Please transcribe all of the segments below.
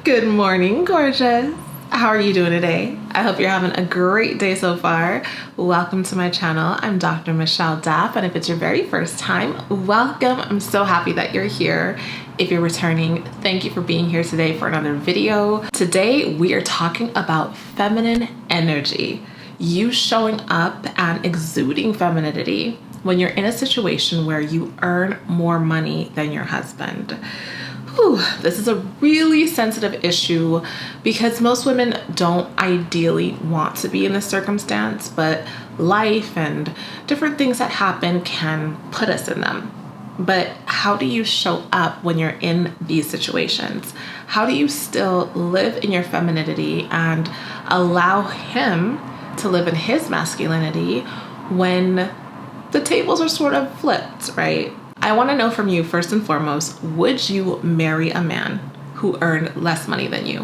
Good morning, gorgeous. How are you doing today? I hope you're having a great day so far. Welcome to my channel. I'm Dr. Michelle Daff, and if it's your very first time, welcome. I'm so happy that you're here. If you're returning, thank you for being here today for another video. Today, we are talking about feminine energy. You showing up and exuding femininity when you're in a situation where you earn more money than your husband. This is a really sensitive issue because most women don't ideally want to be in this circumstance, but life and different things that happen can put us in them. But how do you show up when you're in these situations? How do you still live in your femininity and allow him to live in his masculinity when the tables are sort of flipped, right? I want to know from you, first and foremost, would you marry a man who earned less money than you?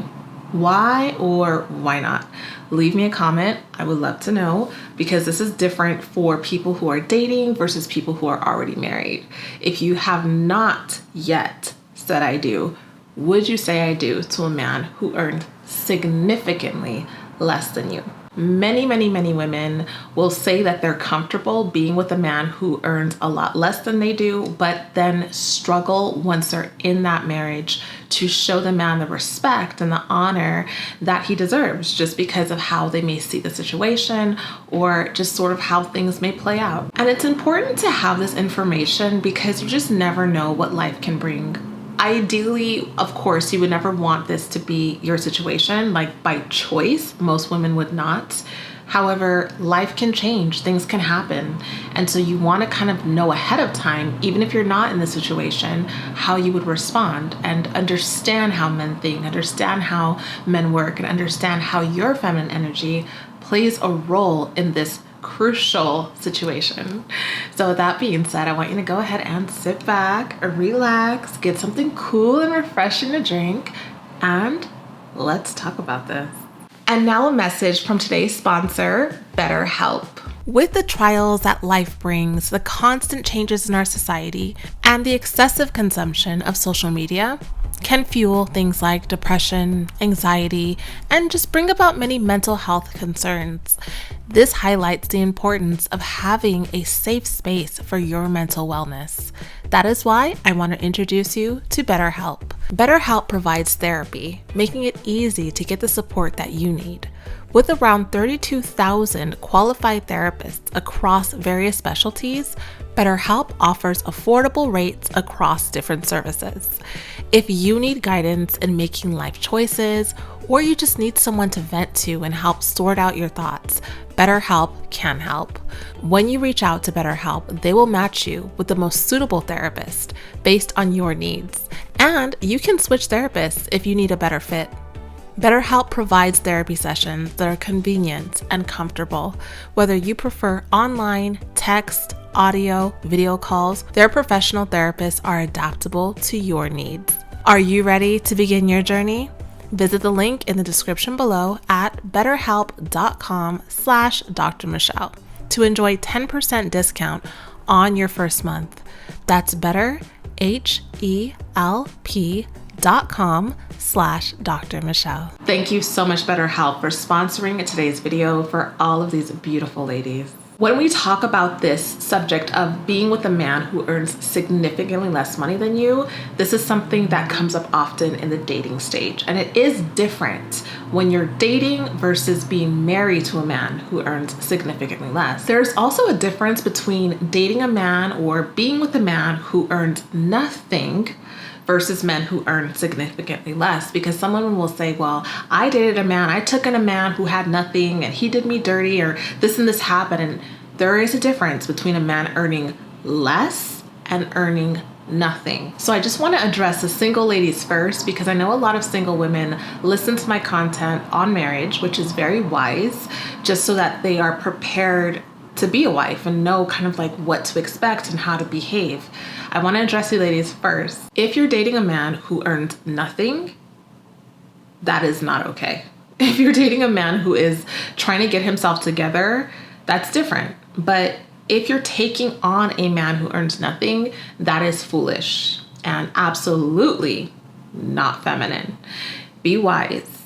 Why or why not? Leave me a comment. I would love to know, because this is different for people who are dating versus people who are already married. If you have not yet said I do, would you say I do to a man who earned significantly less than you? Many women will say that they're comfortable being with a man who earns a lot less than they do, but then struggle once they're in that marriage to show the man the respect and the honor that he deserves, just because of how they may see the situation or just sort of how things may play out. And it's important to have this information because you just never know what life can bring. Ideally, of course, you would never want this to be your situation, like by choice. Most women would not. However, life can change, things can happen. And so you want to kind of know ahead of time, even if you're not in the situation, how you would respond and understand how men think, understand how men work, and understand how your feminine energy plays a role in this crucial situation. So with that being said, I want you to go ahead and sit back, relax, get something cool and refreshing to drink, and let's talk about this. And now a message from today's sponsor, BetterHelp. With the trials that life brings, the constant changes in our society, and the excessive consumption of social media can fuel things like depression, anxiety, and just bring about many mental health concerns. This highlights the importance of having a safe space for your mental wellness. That is why I want to introduce you to BetterHelp. BetterHelp provides therapy, making it easy to get the support that you need. With around 32,000 qualified therapists across various specialties, BetterHelp offers affordable rates across different services. If you need guidance in making life choices, or you just need someone to vent to and help sort out your thoughts, BetterHelp can help. When you reach out to BetterHelp, they will match you with the most suitable therapist based on your needs. And you can switch therapists if you need a better fit. BetterHelp provides therapy sessions that are convenient and comfortable. Whether you prefer online, text, audio, video calls, their professional therapists are adaptable to your needs. Are you ready to begin your journey? Visit the link in the description below at betterhelp.com/Dr. Michelle to enjoy 10% discount on your first month. That's betterhelp.com/Dr. Michelle. Thank you so much, BetterHelp, for sponsoring today's video for all of these beautiful ladies. When we talk about this subject of being with a man who earns significantly less money than you, this is something that comes up often in the dating stage. And it is different when you're dating versus being married to a man who earns significantly less. There's also a difference between dating a man or being with a man who earns nothing versus men who earn significantly less, because someone will say, well, I dated a man, I took in a man who had nothing and he did me dirty, or this and this happened. And there is a difference between a man earning less and earning nothing. So I just want to address the single ladies first, because I know a lot of single women listen to my content on marriage, which is very wise, just so that they are prepared to be a wife and know kind of like what to expect and how to behave. I want to address you ladies first. If you're dating a man who earns nothing, that is not okay. If you're dating a man who is trying to get himself together, that's different. But if you're taking on a man who earns nothing, that is foolish and absolutely not feminine. be wise.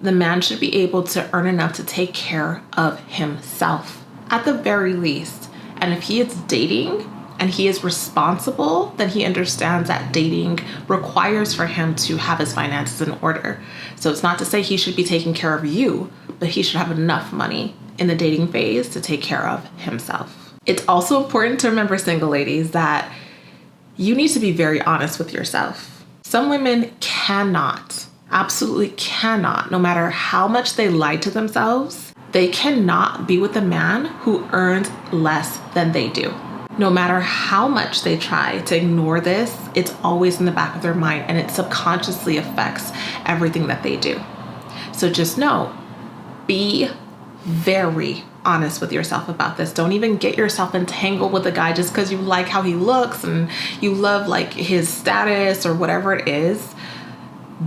The man should be able to earn enough to take care of himself at the very least. And if he is dating and he is responsible, then he understands that dating requires for him to have his finances in order. So it's not to say he should be taking care of you, but he should have enough money in the dating phase to take care of himself. It's also important to remember, single ladies, that you need to be very honest with yourself. Some women cannot, absolutely cannot, no matter how much they lie to themselves, they cannot be with a man who earns less than they do. No matter how much they try to ignore this, it's always in the back of their mind, and it subconsciously affects everything that they do. So just know, be very honest with yourself about this. Don't even get yourself entangled with a guy just because you like how he looks and you love like his status or whatever it is.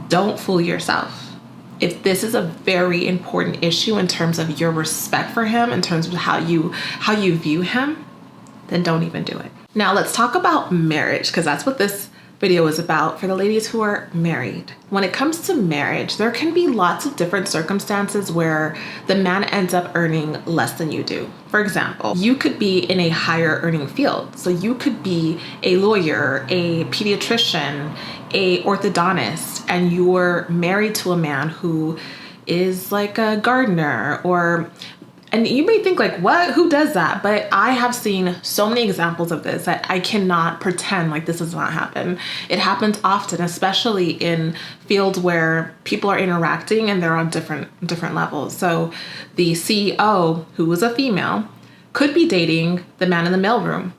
Don't fool yourself. If this is a very important issue in terms of your respect for him, in terms of how you view him, then don't even do it. Now let's talk about marriage, because that's what this video is about for the ladies who are married. When it comes to marriage, there can be lots of different circumstances where the man ends up earning less than you do. For example, you could be in a higher earning field. So you could be a lawyer, a pediatrician, a orthodontist, and you're married to a man who is like a gardener and you may think like, what? Who does that? But I have seen so many examples of this that I cannot pretend like this does not happen. It happens often, especially in fields where people are interacting and they're on different levels. So the CEO, who is a female, could be dating the man in the mailroom.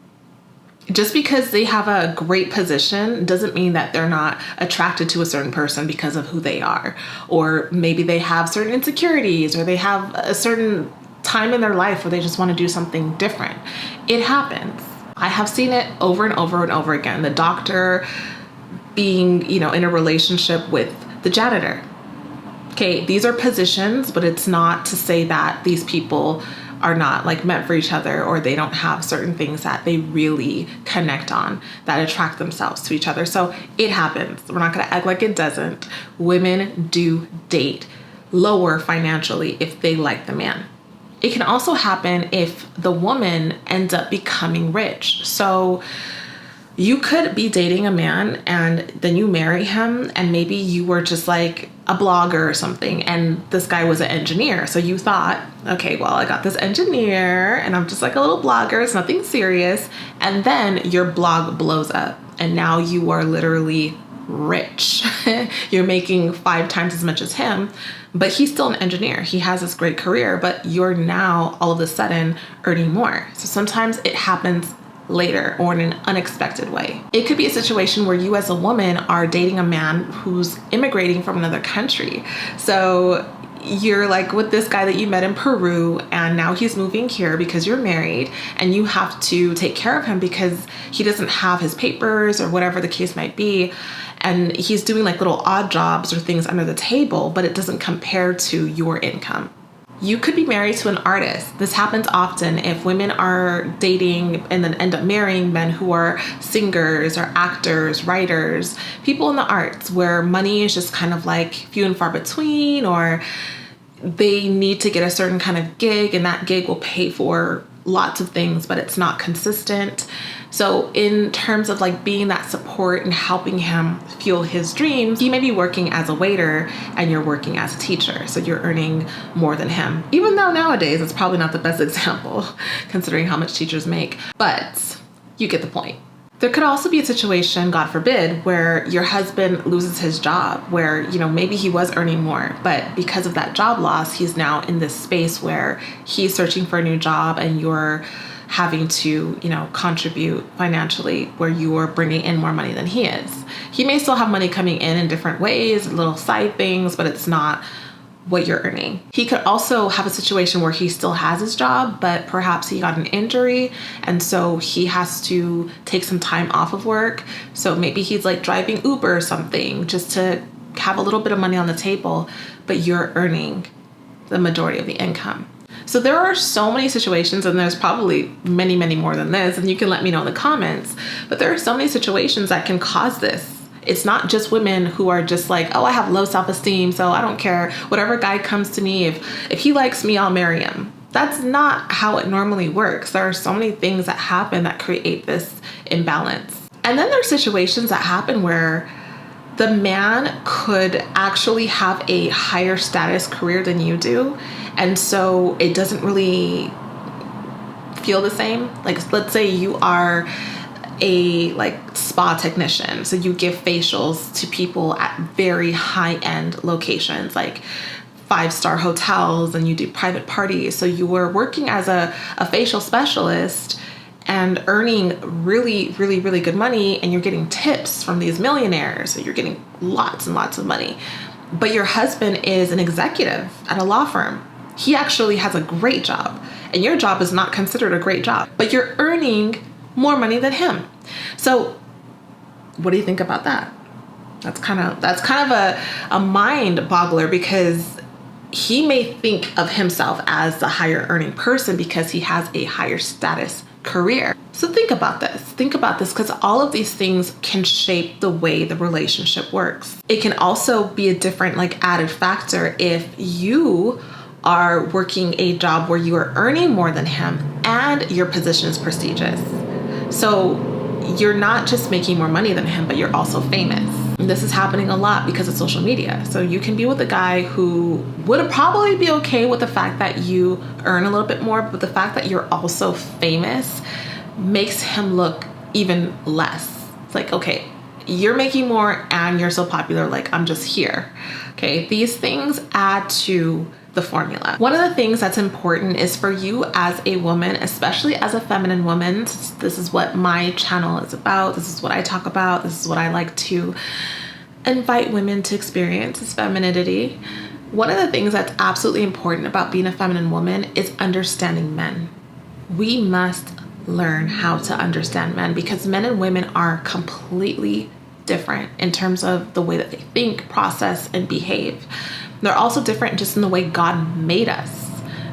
Just because they have a great position doesn't mean that they're not attracted to a certain person because of who they are. Or maybe they have certain insecurities, or they have a certain time in their life where they just want to do something different. It happens. I have seen it over and over and over again. The doctor being, in a relationship with the janitor. Okay, these are positions, but it's not to say that these people are not like meant for each other, or they don't have certain things that they really connect on that attract themselves to each other. So it happens. We're not going to act like it doesn't. Women do date lower financially if they like the man. It can also happen if the woman ends up becoming rich. So you could be dating a man and then you marry him, and maybe you were just like a blogger or something, and this guy was an engineer. So you thought, okay, well, I got this engineer and I'm just like a little blogger. It's nothing serious. And then your blog blows up and now you are literally rich. You're making 5 times as much as him, but he's still an engineer. He has this great career, but you're now all of a sudden earning more. So sometimes it happens later or in an unexpected way. It could be a situation where you as a woman are dating a man who's immigrating from another country. So you're like with this guy that you met in Peru, and now he's moving here because you're married, and you have to take care of him because he doesn't have his papers or whatever the case might be. And he's doing like little odd jobs or things under the table, but it doesn't compare to your income. You could be married to an artist. This happens often if women are dating and then end up marrying men who are singers or actors, writers, people in the arts, where money is just kind of like few and far between, or they need to get a certain kind of gig and that gig will pay for lots of things, but it's not consistent. So in terms of like being that support and helping him fuel his dreams, he may be working as a waiter and you're working as a teacher. So you're earning more than him, even though nowadays it's probably not the best example considering how much teachers make, but you get the point. There could also be a situation, God forbid, where your husband loses his job, where, maybe he was earning more, but because of that job loss, he's now in this space where he's searching for a new job and you're having to, contribute financially, where you are bringing in more money than he is. He may still have money coming in different ways, little side things, but it's not what you're earning. He could also have a situation where he still has his job, but perhaps he got an injury and so he has to take some time off of work. So maybe he's like driving Uber or something just to have a little bit of money on the table, but you're earning the majority of the income. So there are so many situations, and there's probably many, many more than this, and you can let me know in the comments, but there are so many situations that can cause this. It's not just women who are just like, oh, I have low self-esteem, so I don't care. Whatever guy comes to me, if he likes me, I'll marry him. That's not how it normally works. There are so many things that happen that create this imbalance. And then there's situations that happen where the man could actually have a higher status career than you do. And so it doesn't really feel the same. Like, let's say you are a spa technician. So you give facials to people at very high-end locations, like 5-star hotels, and you do private parties. So you were working as a facial specialist and earning really, really, really good money, and you're getting tips from these millionaires. So you're getting lots and lots of money. But your husband is an executive at a law firm. He actually has a great job, and your job is not considered a great job, but you're earning more money than him. So what do you think about that? That's kind of a mind boggler, because he may think of himself as the higher earning person because he has a higher status career. So think about this, because all of these things can shape the way the relationship works. It can also be a different added factor if you are working a job where you are earning more than him and your position is prestigious. So you're not just making more money than him, but you're also famous. And this is happening a lot because of social media. So you can be with a guy who would probably be okay with the fact that you earn a little bit more, but the fact that you're also famous makes him look even less. It's like, okay, you're making more and you're so popular, I'm just here. Okay, these things add to the formula. One of the things that's important is for you as a woman, especially as a feminine woman. This is what my channel is about. This is what I talk about. This is what I like to invite women to experience, is femininity. One of the things that's absolutely important about being a feminine woman is understanding men. We must learn how to understand men, because men and women are completely different in terms of the way that they think, process, and behave. They're also different just in the way God made us.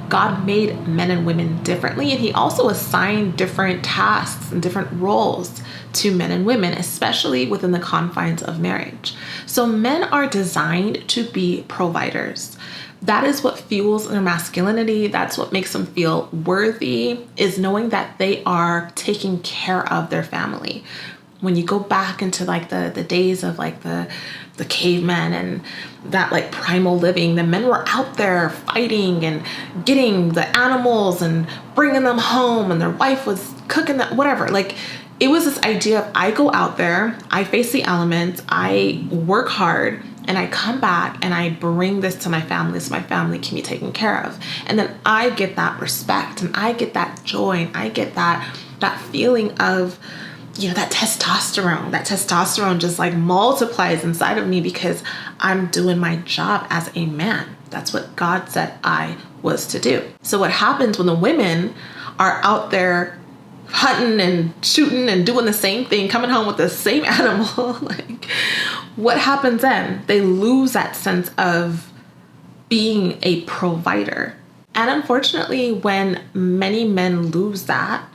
God made men and women differently, and he also assigned different tasks and different roles to men and women, especially within the confines of marriage. So men are designed to be providers. That is what fuels their masculinity. That's what makes them feel worthy, is knowing that they are taking care of their family. When you go back into the days of the cavemen and that primal living, the men were out there fighting and getting the animals and bringing them home, and their wife was cooking that, whatever. It was this idea of, I go out there, I face the elements, I work hard, and I come back and I bring this to my family so my family can be taken care of. And then I get that respect, and I get that joy, and I get that feeling of, that testosterone just multiplies inside of me because I'm doing my job as a man. That's what God said I was to do. So what happens when the women are out there hunting and shooting and doing the same thing, coming home with the same animal, what happens then? They lose that sense of being a provider. And unfortunately, when many men lose that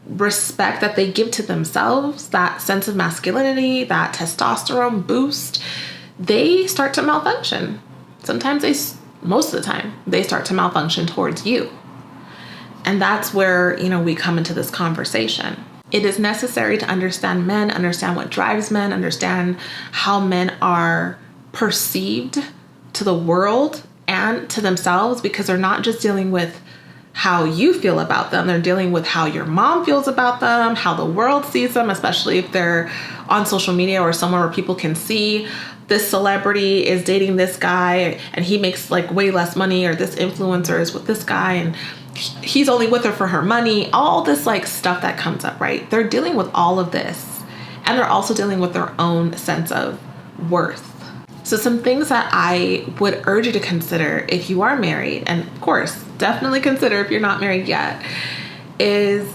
respect that they give to themselves, that sense of masculinity, that testosterone boost, they start to malfunction. Most of the time, they start to malfunction towards you. And that's where, we come into this conversation. It is necessary to understand men, understand what drives men, understand how men are perceived to the world and to themselves, because they're not just dealing with how you feel about them. They're dealing with how your mom feels about them, how the world sees them, especially if they're on social media or somewhere where people can see this celebrity is dating this guy and he makes way less money, or this influencer is with this guy and he's only with her for her money. All this stuff that comes up, right? They're dealing with all of this, and they're also dealing with their own sense of worth. So some things that I would urge you to consider if you are married, and of course, definitely consider if you're not married yet, is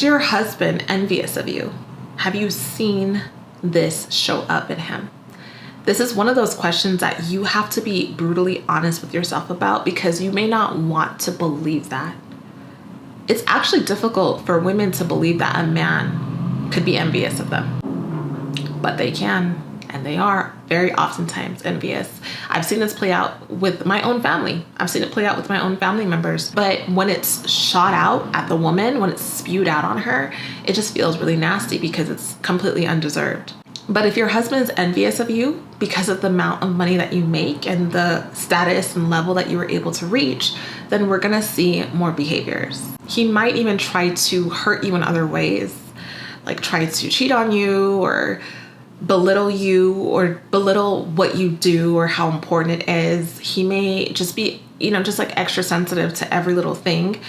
your husband envious of you? Have you seen this show up in him? This is one of those questions that you have to be brutally honest with yourself about, because you may not want to believe that. It's actually difficult for women to believe that a man could be envious of them. but they can. And they are very oftentimes envious. I've seen this play out with my own family. I've seen it play out with my own family members. But when it's shot out at the woman, when it's spewed out on her, it just feels really nasty because it's completely undeserved. But if your husband is envious of you because of the amount of money that you make and the status and level that you were able to reach, then we're gonna see more behaviors. He might even try to hurt you in other ways, like try to cheat on you or belittle you or belittle what you do or how important it is. He may just be, just like extra sensitive to every little thing,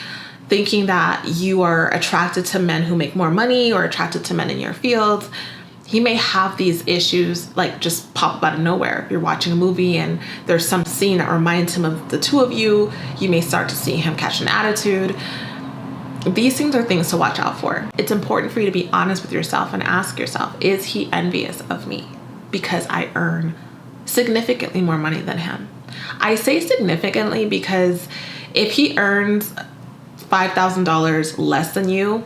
thinking that you are attracted to men who make more money or attracted to men in your field. He may have these issues like just pop up out of nowhere. If you're watching a movie and there's some scene that reminds him of the two of you, you may start to see him catch an attitude. These things are things to watch out for. It's important for you to be honest with yourself and ask yourself, is he envious of me because I earn significantly more money than him? I say significantly because if he earns $5,000 less than you,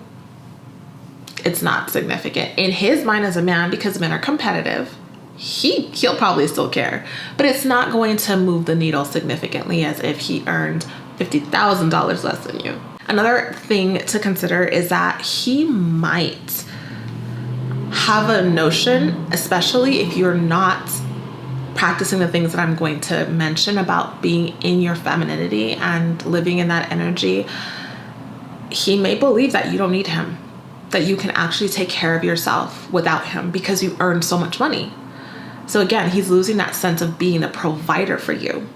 it's not significant. In his mind as a man, because men are competitive, he'll probably still care, but it's not going to move the needle significantly as if he earned $50,000 less than you. Another thing to consider is that he might have a notion, especially if you're not practicing the things that I'm going to mention about being in your femininity and living in that energy. He may believe that you don't need him, that you can actually take care of yourself without him because you earn so much money. So again, he's losing that sense of being a provider for you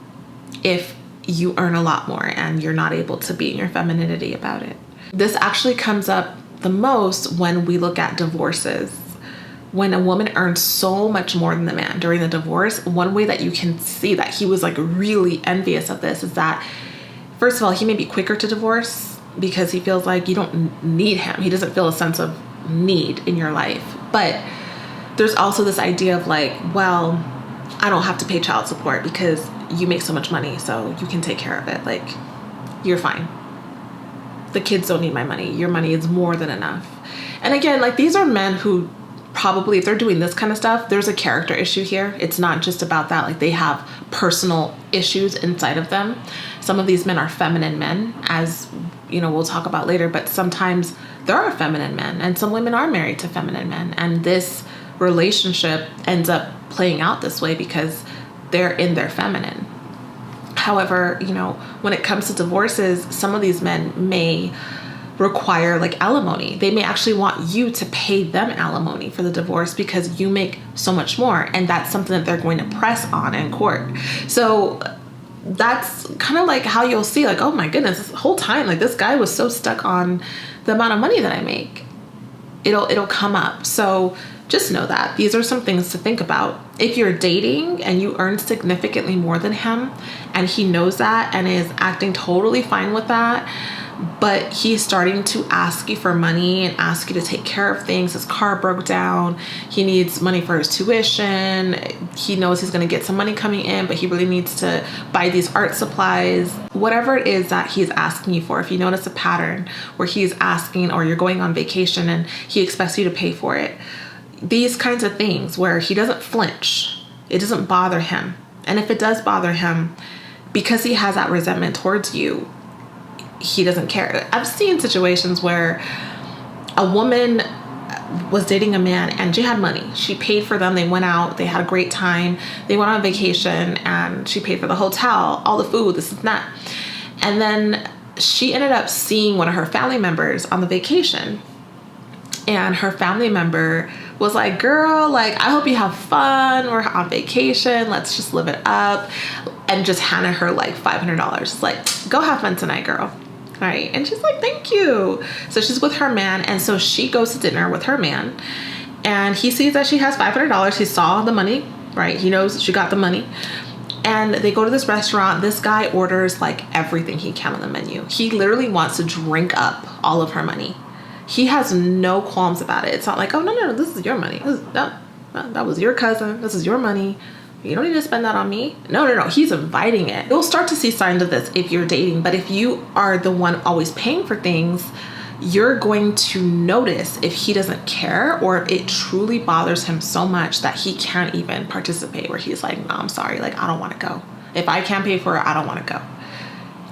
if you earn a lot more and you're not able to be in your femininity about it. This actually comes up the most when we look at divorces. When a woman earns so much more than the man during the divorce, one way that you can see that he was like really envious of this is that, first of all, he may be quicker to divorce because he feels like you don't need him. He doesn't feel a sense of need in your life. But there's also this idea of like, well, I don't have to pay child support because you make so much money, so you can take care of it. Like, you're fine. The kids don't need my money. Your money is more than enough. And again, like, these are men who probably, if they're doing this kind of stuff, there's a character issue here. It's not just about that. Like, they have personal issues inside of them. Some of these men are feminine men, as we'll talk about later, but sometimes there are feminine men and some women are married to feminine men. And this relationship ends up playing out this way because they're in their feminine. However, when it comes to divorces, some of these men may require like alimony. They may actually want you to pay them alimony for the divorce because you make so much more. And that's something that they're going to press on in court. So that's kind of like how you'll see like, oh my goodness, this whole time, like this guy was so stuck on the amount of money that I make. It'll come up. So just know that these are some things to think about. If you're dating and you earn significantly more than him and he knows that and is acting totally fine with that, but he's starting to ask you for money and ask you to take care of things. His car broke down. He needs money for his tuition. He knows he's going to get some money coming in, but he really needs to buy these art supplies. Whatever it is that he's asking you for, if you notice a pattern where he's asking, or you're going on vacation and he expects you to pay for it, these kinds of things where he doesn't flinch, it doesn't bother him. And if it does bother him, because he has that resentment towards you, he doesn't care. I've seen situations where a woman was dating a man and she had money. She paid for them. They went out. They had a great time. They went on vacation and she paid for the hotel, all the food, this and that. And then she ended up seeing one of her family members on the vacation. And her family member was like, girl, like, I hope you have fun. We're on vacation. Let's just live it up. And just handed her like $500. Like, go have fun tonight, girl. All right. And she's like, thank you. So she's with her man. And so she goes to dinner with her man. And he sees that she has $500. He saw the money, right? He knows she got the money. And they go to this restaurant. This guy orders like everything he can on the menu. He literally wants to drink up all of her money. He has no qualms about it. It's not like, oh, no, this is your money. That was your cousin. This is your money. You don't need to spend that on me. No. He's inviting it. You'll start to see signs of this if you're dating. But if you are the one always paying for things, you're going to notice if he doesn't care or if it truly bothers him so much that he can't even participate, where he's like, no, I'm sorry, like, I don't want to go. If I can't pay for it, I don't want to go.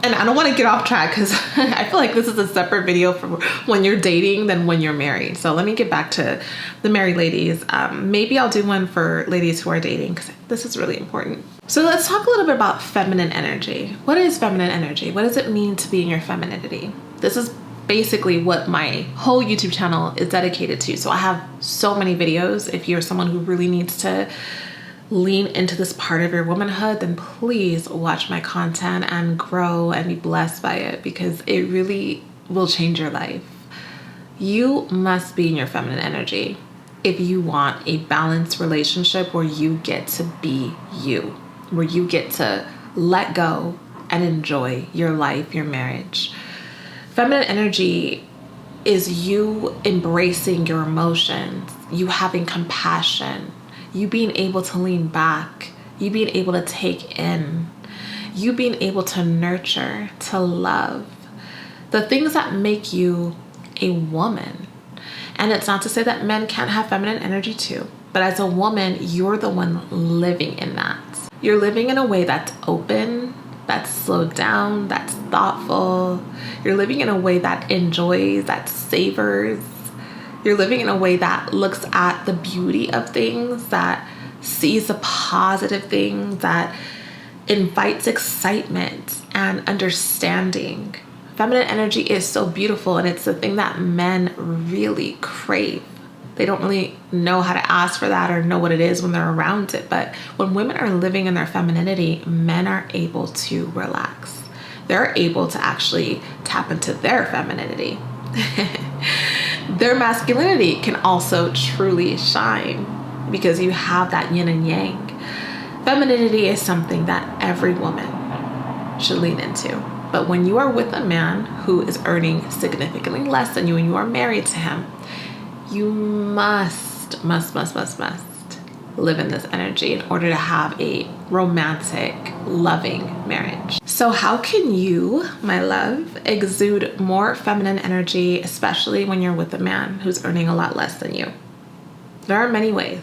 And I don't want to get off track because I feel like this is a separate video for when you're dating than when you're married. So let me get back to the married ladies. Maybe I'll do one for ladies who are dating because this is really important. So let's talk a little bit about feminine energy. What is feminine energy? What does it mean to be in your femininity? This is basically what my whole YouTube channel is dedicated to. So I have so many videos. If you're someone who really needs to lean into this part of your womanhood, then please watch my content and grow and be blessed by it, because it really will change your life. You must be in your feminine energy if you want a balanced relationship where you get to be you, where you get to let go and enjoy your life, your marriage. Feminine energy is you embracing your emotions, you having compassion, you being able to lean back, you being able to take in, you being able to nurture, to love, the things that make you a woman. And it's not to say that men can't have feminine energy too, but as a woman, you're the one living in that. You're living in a way that's open, that's slowed down, that's thoughtful. You're living in a way that enjoys, that savors. You're living in a way that looks at the beauty of things, that sees the positive things, that invites excitement and understanding. Feminine energy is so beautiful, and it's the thing that men really crave. They don't really know how to ask for that or know what it is when they're around it. But when women are living in their femininity, men are able to relax. They're able to actually tap into their femininity. Their masculinity can also truly shine because you have that yin and yang. Femininity is something that every woman should lean into. But when you are with a man who is earning significantly less than you and you are married to him, you must live in this energy in order to have a romantic, loving marriage. So how can you, my love, exude more feminine energy, especially when you're with a man who's earning a lot less than you? There are many ways.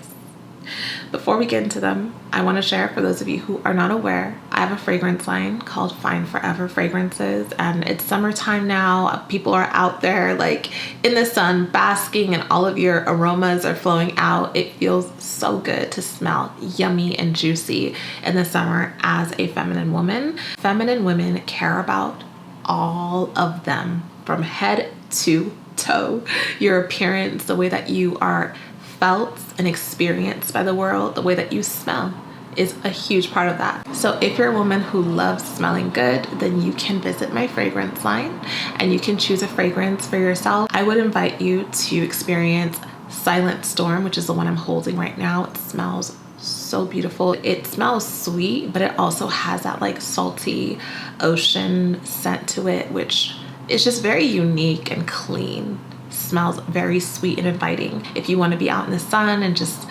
Before we get into them, I want to share, for those of you who are not aware, I have a fragrance line called Fine Forever Fragrances, and it's summertime now. People are out there like in the sun basking, and all of your aromas are flowing out. It feels so good to smell yummy and juicy in the summer as a feminine woman. Feminine women care about all of them from head to toe. Your appearance, the way that you are felt and experienced by the world, the way that you smell is a huge part of that. So if you're a woman who loves smelling good, then you can visit my fragrance line and you can choose a fragrance for yourself. I would invite you to experience Silent Storm, which is the one I'm holding right now. It smells so beautiful. It smells sweet, but it also has that like salty ocean scent to it, which is just very unique and clean. Smells very sweet and inviting. If you want to be out in the sun and just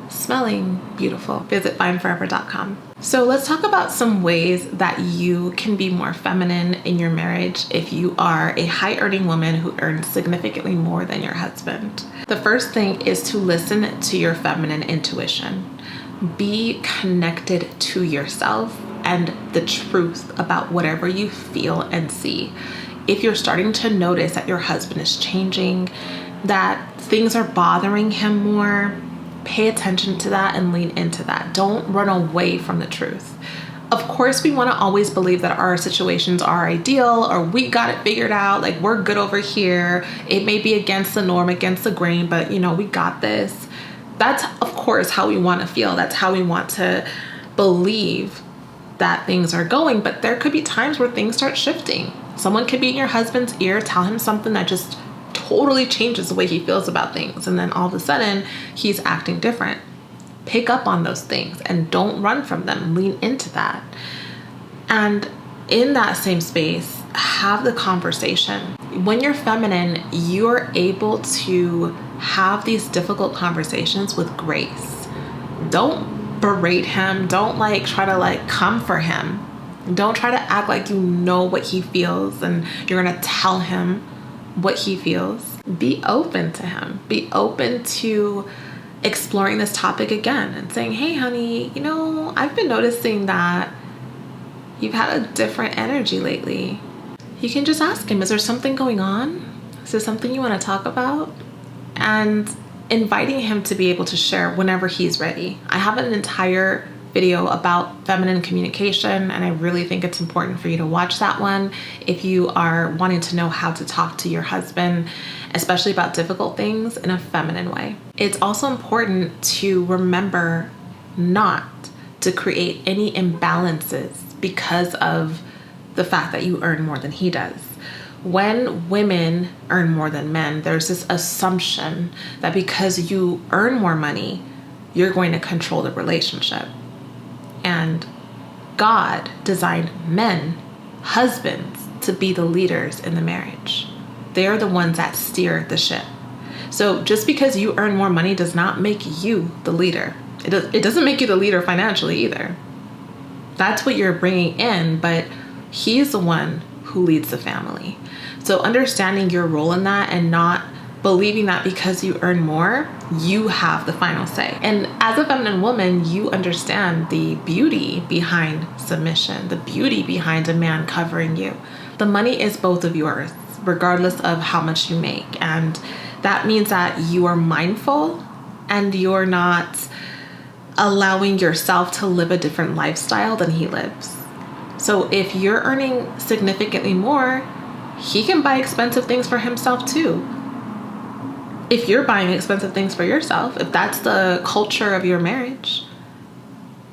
smelling beautiful, visit fineforever.com. So let's talk about some ways that you can be more feminine in your marriage if you are a high earning woman who earns significantly more than your husband. The first thing is to listen to your feminine intuition. Be connected to yourself and the truth about whatever you feel and see. If you're starting to notice that your husband is changing, that things are bothering him more, pay attention to that and lean into that. Don't run away from the truth. Of course, we want to always believe that our situations are ideal or we got it figured out, like we're good over here. It may be against the norm, against the grain, but you know, we got this. That's, of course, how we want to feel. That's how we want to believe that things are going, but there could be times where things start shifting. Someone could be in your husband's ear, tell him something that just totally changes the way he feels about things. And then all of a sudden he's acting different. Pick up on those things and don't run from them. Lean into that. And in that same space, have the conversation. When you're feminine, you're able to have these difficult conversations with grace. Don't berate him. Don't try to come for him. Don't try to act like you know what he feels and you're going to tell him what he feels. Be open to him. Be open to exploring this topic again and saying, hey, honey, I've been noticing that you've had a different energy lately. You can just ask him, is there something going on? Is there something you want to talk about? And inviting him to be able to share whenever he's ready. I have an entire video about feminine communication, and I really think it's important for you to watch that one if you are wanting to know how to talk to your husband, especially about difficult things, in a feminine way. It's also important to remember not to create any imbalances because of the fact that you earn more than he does. When women earn more than men, there's this assumption that because you earn more money, you're going to control the relationship. And God designed men, husbands, to be the leaders in the marriage. They're the ones that steer the ship. So just because you earn more money does not make you the leader. It doesn't make you the leader financially either. That's what you're bringing in, but he's the one who leads the family. So understanding your role in that and not believing that because you earn more, you have the final say. And as a feminine woman, you understand the beauty behind submission, the beauty behind a man covering you. The money is both of yours, regardless of how much you make. And that means that you are mindful and you're not allowing yourself to live a different lifestyle than he lives. So if you're earning significantly more, he can buy expensive things for himself too. If you're buying expensive things for yourself, if that's the culture of your marriage,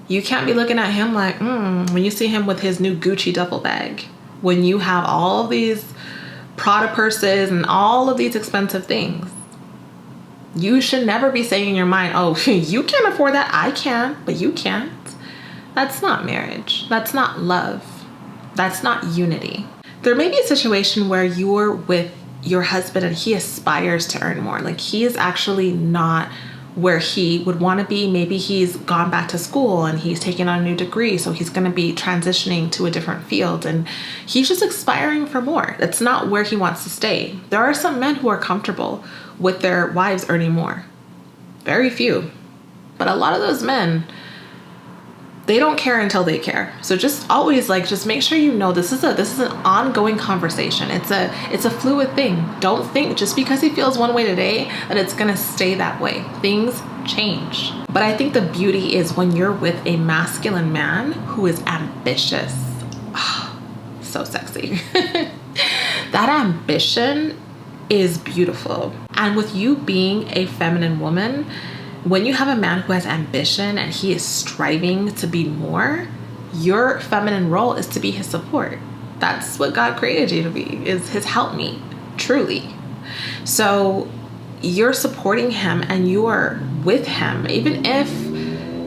you can't be looking at him like, when you see him with his new Gucci duffel bag, when you have all these Prada purses and all of these expensive things. You should never be saying in your mind, oh, you can't afford that. I can, but you can't. That's not marriage. That's not love. That's not unity. There may be a situation where you're with your husband and he aspires to earn more. Like he is actually not where he would want to be. Maybe he's gone back to school and he's taking on a new degree. So he's going to be transitioning to a different field and he's just aspiring for more. That's not where he wants to stay. There are some men who are comfortable with their wives earning more. Very few. But a lot of those men, they don't care until they care. So just always just make sure you know this is an ongoing conversation. It's a fluid thing. Don't think just because he feels one way today that it's gonna stay that way. Things change. But I think the beauty is when you're with a masculine man who is ambitious. Oh, so sexy. That ambition is beautiful. And with you being a feminine woman, when you have a man who has ambition and he is striving to be more, your feminine role is to be his support. That's what God created you to be, is his helpmeet, truly. So you're supporting him and you're with him. Even if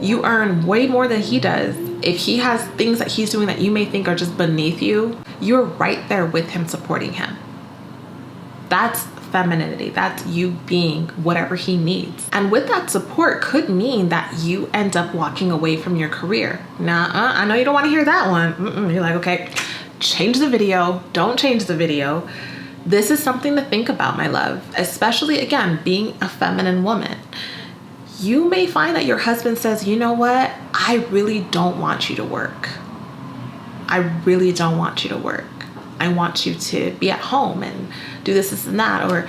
you earn way more than he does, if he has things that he's doing that you may think are just beneath you, you're right there with him supporting him. That's femininity. That's you being whatever he needs. And with that support could mean that you end up walking away from your career. Now, I know you don't want to hear that one. You're like, okay, change the video. Don't change the video. This is something to think about, my love, especially, again, being a feminine woman. You may find that your husband says, you know what? I really don't want you to work. I really don't want you to work. I want you to be at home and do this and that. Or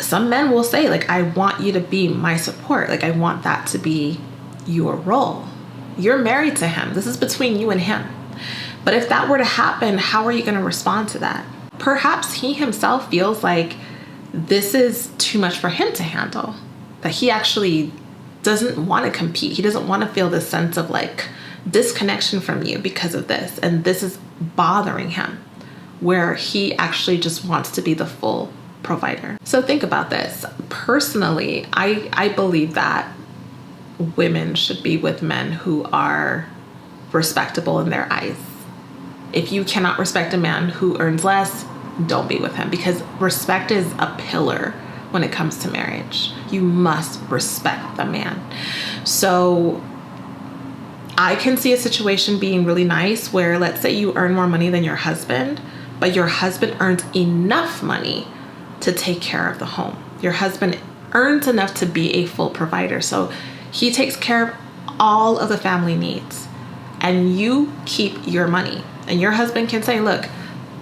some men will say, I want you to be my support. I want that to be your role. You're married to him. This is between you and him. But if that were to happen, how are you going to respond to that? Perhaps he himself feels like this is too much for him to handle, that he actually doesn't want to compete. He doesn't want to feel this sense of disconnection from you because of this. And this is bothering him, where he actually just wants to be the full provider. So think about this. Personally, I believe that women should be with men who are respectable in their eyes. If you cannot respect a man who earns less, don't be with him, because respect is a pillar when it comes to marriage. You must respect the man. So I can see a situation being really nice where, let's say you earn more money than your husband, but your husband earns enough money to take care of the home. Your husband earns enough to be a full provider. So he takes care of all of the family needs, and you keep your money. And your husband can say, look,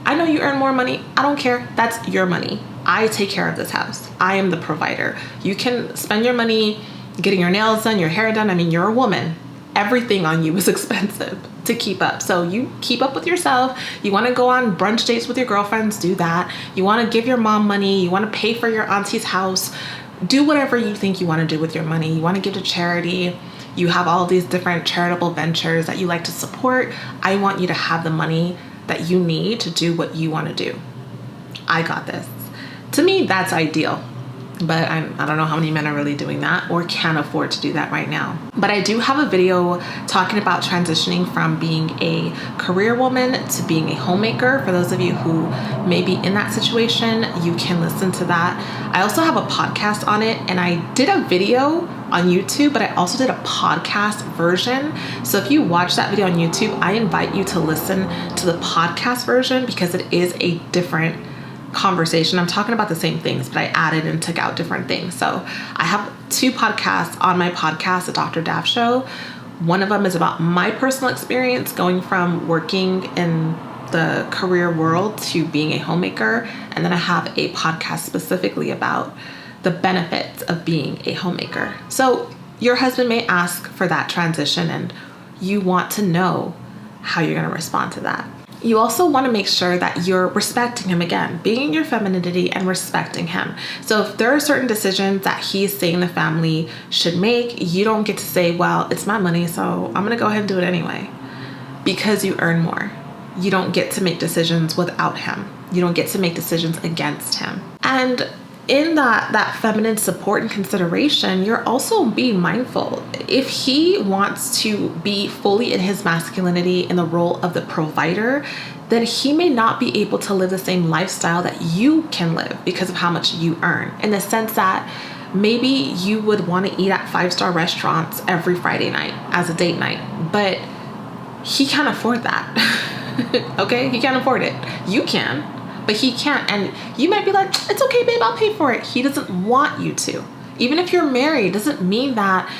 I know you earn more money. I don't care. That's your money. I take care of this house. I am the provider. You can spend your money getting your nails done, your hair done. I mean, you're a woman. Everything on you is expensive to keep up. So you keep up with yourself. You want to go on brunch dates with your girlfriends, do that. You want to give your mom money. You want to pay for your auntie's house. Do whatever you think you want to do with your money. You want to give to charity. You have all these different charitable ventures that you like to support. I want you to have the money that you need to do what you want to do. I got this. To me, that's ideal. But I don't know how many men are really doing that or can afford to do that right now. But I do have a video talking about transitioning from being a career woman to being a homemaker. For those of you who may be in that situation, you can listen to that. I also have a podcast on it, and I did a video on YouTube, but I also did a podcast version. So if you watch that video on YouTube, I invite you to listen to the podcast version because it is a different conversation. I'm talking about the same things, but I added and took out different things. So I have 2 podcasts on my podcast, The Dr. Daff Show. One of them is about my personal experience going from working in the career world to being a homemaker. And then I have a podcast specifically about the benefits of being a homemaker. So your husband may ask for that transition, and you want to know how you're going to respond to that. You also want to make sure that you're respecting him, again, being in your femininity and respecting him. So if there are certain decisions that he's saying the family should make, you don't get to say, well, it's my money, so I'm going to go ahead and do it anyway, because you earn more. You don't get to make decisions without him. You don't get to make decisions against him. And in that feminine support and consideration, you're also being mindful. If he wants to be fully in his masculinity in the role of the provider, then he may not be able to live the same lifestyle that you can live because of how much you earn. In the sense that maybe you would want to eat at 5-star restaurants every Friday night as a date night, but he can't afford that. Okay? He can't afford it. You can. But he can't. And you might be like, it's okay, babe, I'll pay for it. He doesn't want you to. Even if you're married, doesn't mean that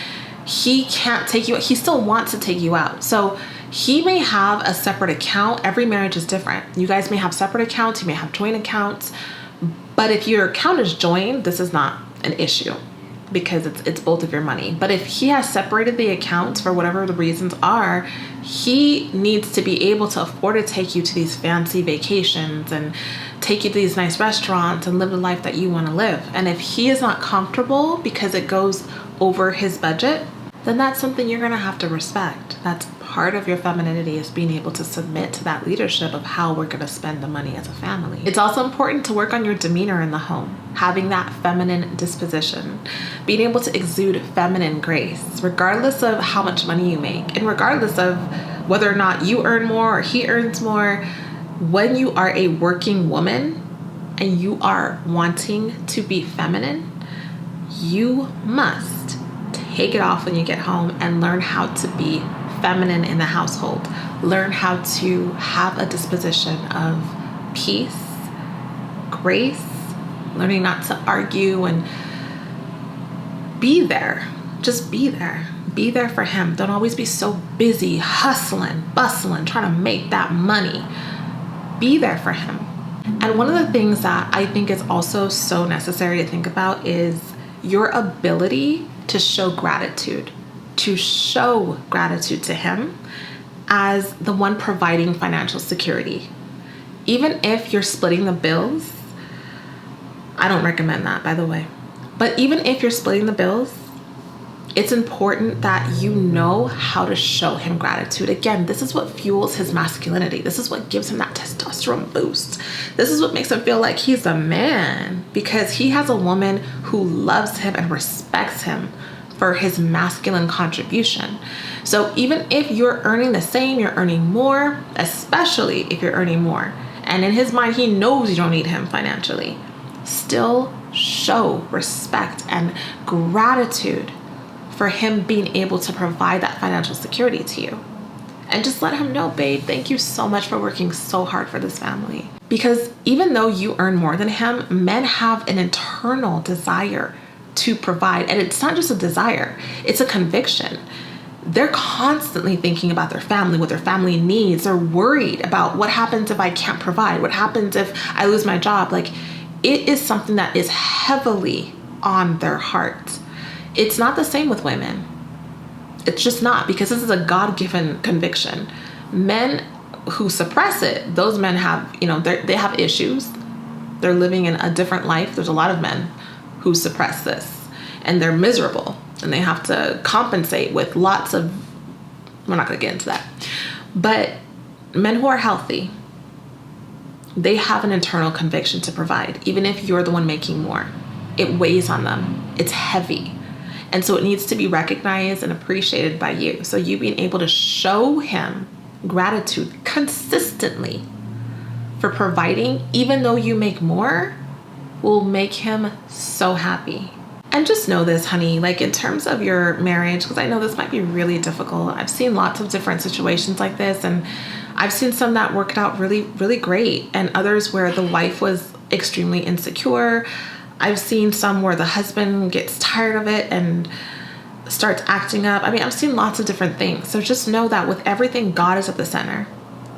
he can't take you out. He still wants to take you out. So he may have a separate account. Every marriage is different. You guys may have separate accounts. You may have joint accounts. But if your account is joined, this is not an issue because it's both of your money. But if he has separated the accounts for whatever the reasons are, he needs to be able to afford to take you to these fancy vacations and take you to these nice restaurants and live the life that you want to live. And if he is not comfortable because it goes over his budget, then that's something you're going to have to respect. That's part of your femininity, is being able to submit to that leadership of how we're going to spend the money as a family. It's also important to work on your demeanor in the home, having that feminine disposition, being able to exude feminine grace, regardless of how much money you make, and regardless of whether or not you earn more or he earns more. When you are a working woman and you are wanting to be feminine, you must take it off when you get home and learn how to be feminine in the household. Learn how to have a disposition of peace, grace, learning not to argue, and be there. Just be there. Be there for him. Don't always be so busy, hustling, bustling, trying to make that money. Be there for him. And one of the things that I think is also so necessary to think about is your ability to show gratitude to him as the one providing financial security. Even if you're splitting the bills, I don't recommend that, by the way, but even if you're splitting the bills, it's important that you know how to show him gratitude. Again, this is what fuels his masculinity. This is what gives him that testosterone boost. This is what makes him feel like he's a man, because he has a woman who loves him and respects him for his masculine contribution. So even if you're earning the same, you're earning more, especially if you're earning more, and in his mind, he knows you don't need him financially, still show respect and gratitude for him being able to provide that financial security to you. And just let him know, babe, thank you so much for working so hard for this family. Because even though you earn more than him, men have an internal desire to provide. And it's not just a desire, it's a conviction. They're constantly thinking about their family, what their family needs. They're worried about what happens if I can't provide, what happens if I lose my job. Like, it is something that is heavily on their heart. It's not the same with women. It's just not, because this is a God-given conviction. Men who suppress it, those men have, they have issues. They're living in a different life. There's a lot of men who suppress this, and they're miserable, and they have to compensate with lots of, we're not going to get into that. But men who are healthy, they have an internal conviction to provide, even if you're the one making more. It weighs on them. It's heavy. And so it needs to be recognized and appreciated by you. So you being able to show him gratitude consistently for providing, even though you make more, will make him so happy. And just know this, honey, like in terms of your marriage, because I know this might be really difficult. I've seen lots of different situations like this, and I've seen some that worked out really, really great, and others where the wife was extremely insecure. I've seen some where the husband gets tired of it and starts acting up. I mean, I've seen lots of different things. So just know that with everything, God is at the center,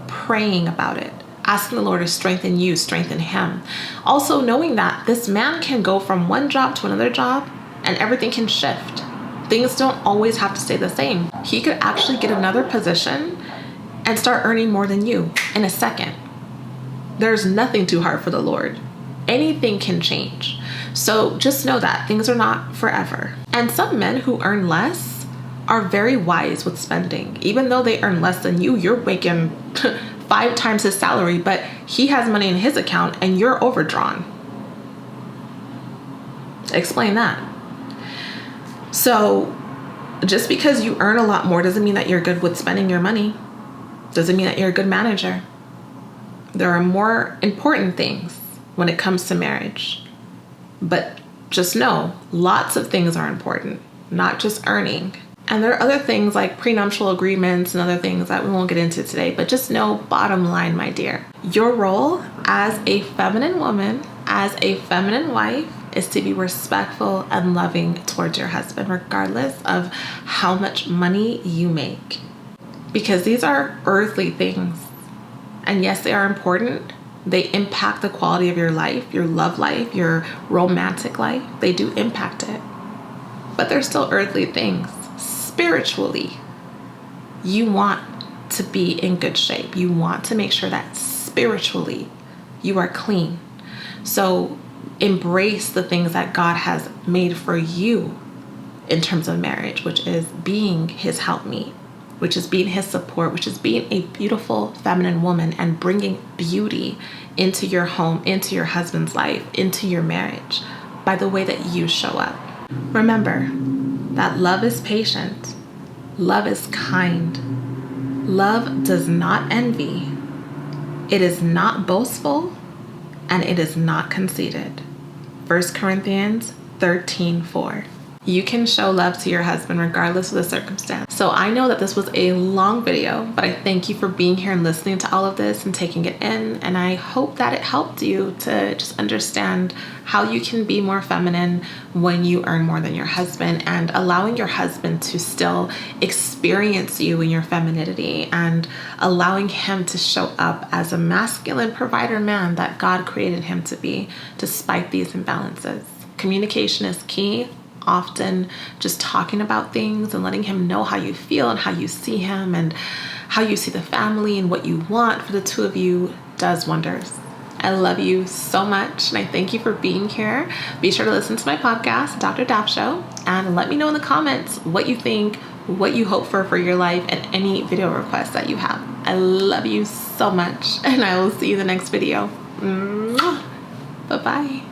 praying about it, asking the Lord to strengthen you, strengthen him. Also knowing that this man can go from one job to another job and everything can shift. Things don't always have to stay the same. He could actually get another position and start earning more than you in a second. There's nothing too hard for the Lord. Anything can change. So just know that things are not forever. And some men who earn less are very wise with spending. Even though they earn less than you, you're making 5 times his salary, but he has money in his account and you're overdrawn. Explain that. So just because you earn a lot more doesn't mean that you're good with spending your money. Doesn't mean that you're a good manager. There are more important things when it comes to marriage. But just know, lots of things are important, not just earning. And there are other things like prenuptial agreements and other things that we won't get into today, but just know, bottom line, my dear, your role as a feminine woman, as a feminine wife, is to be respectful and loving towards your husband, regardless of how much money you make. Because these are earthly things. And yes, they are important. They impact the quality of your life, your love life, your romantic life. They do impact it. But they're still earthly things. Spiritually, you want to be in good shape. You want to make sure that spiritually you are clean. So embrace the things that God has made for you in terms of marriage, which is being his helpmeet, which is being his support, which is being a beautiful feminine woman and bringing beauty into your home, into your husband's life, into your marriage by the way that you show up. Remember that love is patient, love is kind, love does not envy, it is not boastful, and it is not conceited. 1 Corinthians 13:4. You can show love to your husband regardless of the circumstance. So I know that this was a long video, but I thank you for being here and listening to all of this and taking it in. And I hope that it helped you to just understand how you can be more feminine when you earn more than your husband, and allowing your husband to still experience you in your femininity, and allowing him to show up as a masculine provider man that God created him to be, despite these imbalances. Communication is key. Often just talking about things and letting him know how you feel and how you see him and how you see the family and what you want for the two of you does wonders. I love you so much, and I thank you for being here. Be sure to listen to my podcast, Dr. Daff Show, and let me know in the comments what you think, what you hope for your life, and any video requests that you have. I love you so much, and I will see you in the next video. Bye-bye.